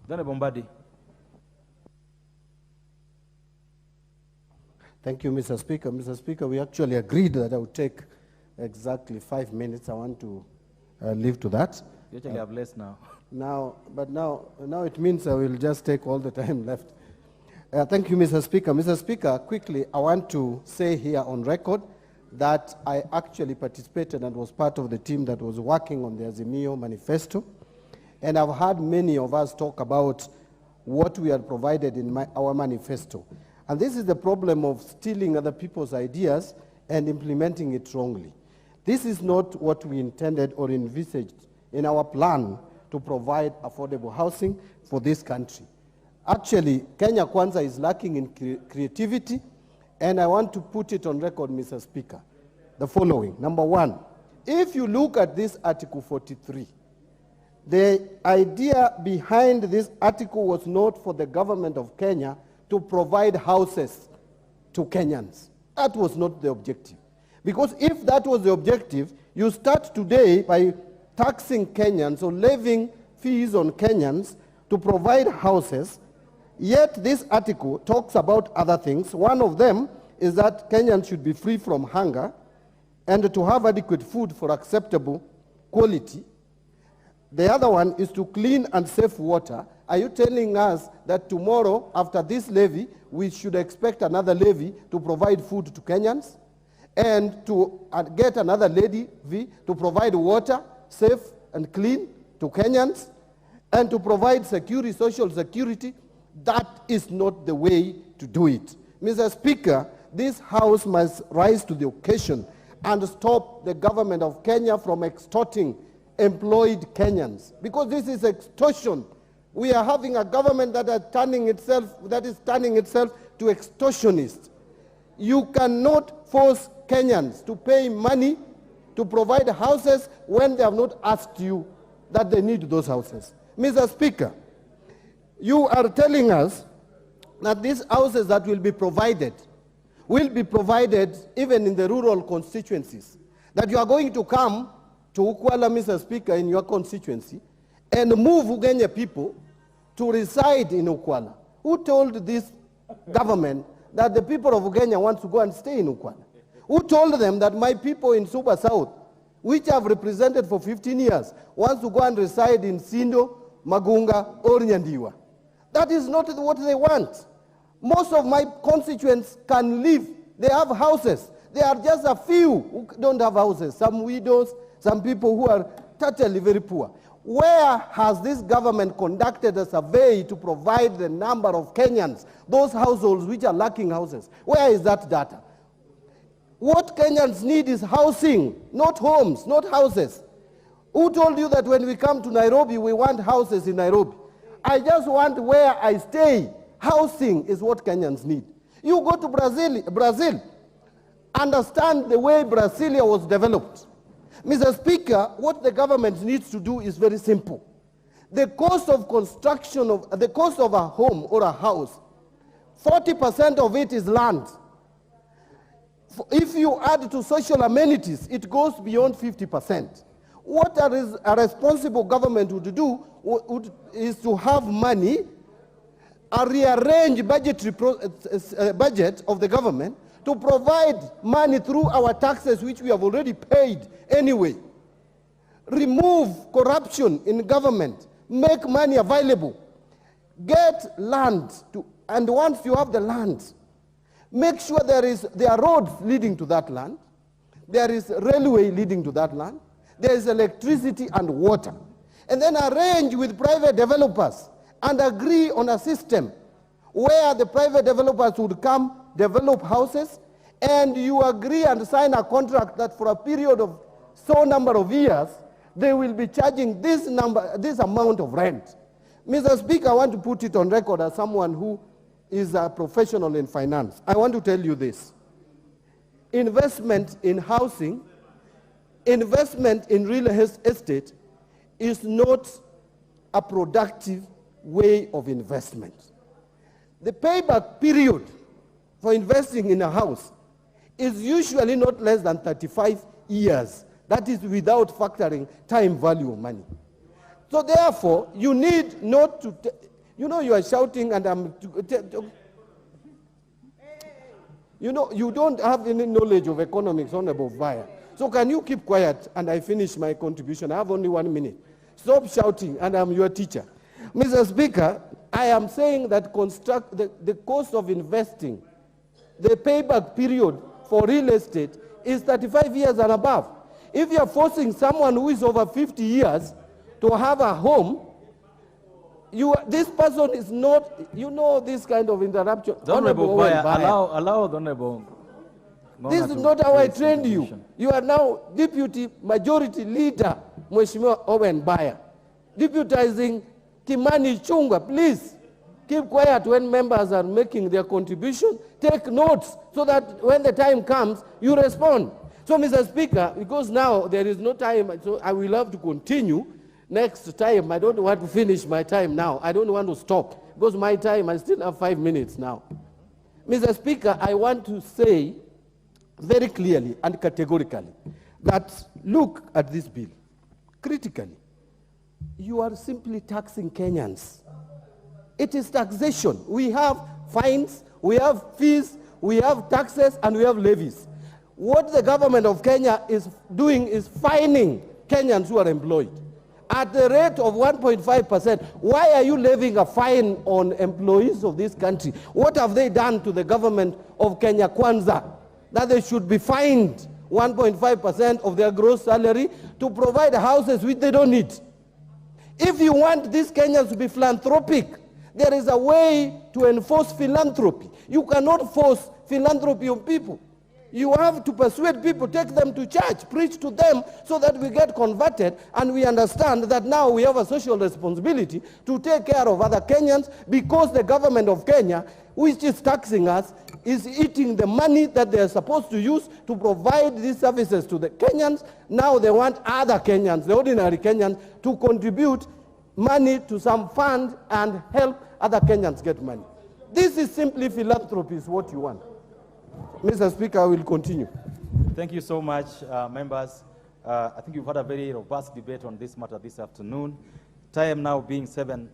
Mbadi. Thank you, Mr. Speaker. Mr. Speaker, we actually agreed that I would take exactly 5 minutes. I want to leave to that. You actually have less now. Now it means I will just take all the time left. Thank you, Mr. Speaker. Mr. Speaker, quickly, I want to say here on record that I actually participated and was part of the team that was working on the Azimio manifesto. And I've heard many of us talk about what we had provided in our manifesto. And this is the problem of stealing other people's ideas and implementing it wrongly. This is not what we intended or envisaged in our plan to provide affordable housing for this country. Actually, Kenya Kwanza is lacking in creativity, and I want to put it on record, Mr. Speaker, the following. Number one, if you look at this Article 43, the idea behind this article was not for the government of Kenya to provide houses to Kenyans. That was not the objective. Because if that was the objective, you start today by taxing Kenyans or levying fees on Kenyans to provide houses, yet this article talks about other things. One of them is that Kenyans should be free from hunger and to have adequate food for acceptable quality. The other one is to clean and safe water. Are you telling us that tomorrow, after this levy, we should expect another levy to provide food to Kenyans? And to get another levy to provide water, safe and clean, to Kenyans? And to provide security, social security? That is not the way to do it. Mr. Speaker, this House must rise to the occasion and stop the government of Kenya from extorting employed Kenyans, because this is extortion. We are having a government that is turning itself to extortionists. You cannot force Kenyans to pay money to provide houses when they have not asked you that they need those houses. Mr. Speaker, you are telling us that these houses that will be provided even in the rural constituencies, that you are going to come to Ukwala, Mr. Speaker, in your constituency, and move Ugenya people to reside in Ukwala. Who told this government that the people of Ugenya want to go and stay in Ukwala? Who told them that my people in Suba South, which I've represented for 15 years, want to go and reside in Sindo, Magunga, or Nyandiwa? That is not what they want. Most of my constituents can live. They have houses. There are just a few who don't have houses, some widows, some people who are totally very poor. Where has this government conducted a survey to provide the number of Kenyans, those households which are lacking houses? Where is that data? What Kenyans need is housing, not homes, not houses. Who told you that when we come to Nairobi, we want houses in Nairobi? I just want where I stay. Housing is what Kenyans need. You go to Brazil, understand the way Brasilia was developed. Mr. Speaker, what the government needs to do is very simple. The cost of construction the cost of a home or a house, 40% of it is land. If you add to social amenities, it goes beyond 50%. What a responsible government would do is to have money, a rearrange budget of the government to provide money through our taxes, which we have already paid anyway. Remove corruption in government. Make money available. Get land. And once you have the land, make sure there are roads leading to that land. There is railway leading to that land. There is electricity and water. And then arrange with private developers and agree on a system where the private developers would come, develop houses, and you agree and sign a contract that for a period of so number of years, they will be charging this amount of rent. Mr. Speaker, I want to put it on record as someone who is a professional in finance. I want to tell you this. Investment in housing, investment in real estate is not a productive way of investment. The payback period for investing in a house is usually not less than 35 years. That is without factoring time value of money. So therefore, you need not to You know, you are shouting and I'm... You know, you don't have any knowledge of economics, Honorable Vaya. So can you keep quiet and I finish my contribution? I have only 1 minute. Stop shouting and I'm your teacher. Mr. Speaker, I am saying that the cost of investing, the payback period for real estate is 35 years and above. If you are forcing someone who is over 50 years to have a home, this person is not, you know, this kind of interruption. Honorable Baya, allow the Honorable. This is not how I trained you. You are now Deputy Majority Leader, Mheshimiwa Owen Baya. Deputizing Kimani Chungwa, please keep quiet when members are making their contribution. Take notes so that when the time comes, you respond. So, Mr. Speaker, because now there is no time, so I will have to continue next time. I don't want to finish my time now. I don't want to stop because my time, I still have 5 minutes now. Mr. Speaker, I want to say very clearly and categorically that look at this bill critically. You are simply taxing Kenyans. It is taxation. We have fines, we have fees, we have taxes, and we have levies. What the government of Kenya is doing is fining Kenyans who are employed at the rate of 1.5%. Why are you levying a fine on employees of this country? What have they done to the government of Kenya Kwanza that they should be fined 1.5% of their gross salary to provide houses which they don't need? If you want these Kenyans to be philanthropic, there is a way to enforce philanthropy. You cannot force philanthropy on people. You have to persuade people, take them to church, preach to them so that we get converted and we understand that now we have a social responsibility to take care of other Kenyans because the government of Kenya, which is taxing us, is eating the money that they are supposed to use to provide these services to the Kenyans. Now they want other Kenyans, the ordinary Kenyans, to contribute money to some fund and help other Kenyans get money. This is simply philanthropy is what you want. Mr. Speaker, I will continue. Thank you so much, members. I think you've had a very robust debate on this matter this afternoon. Time now being 7:01.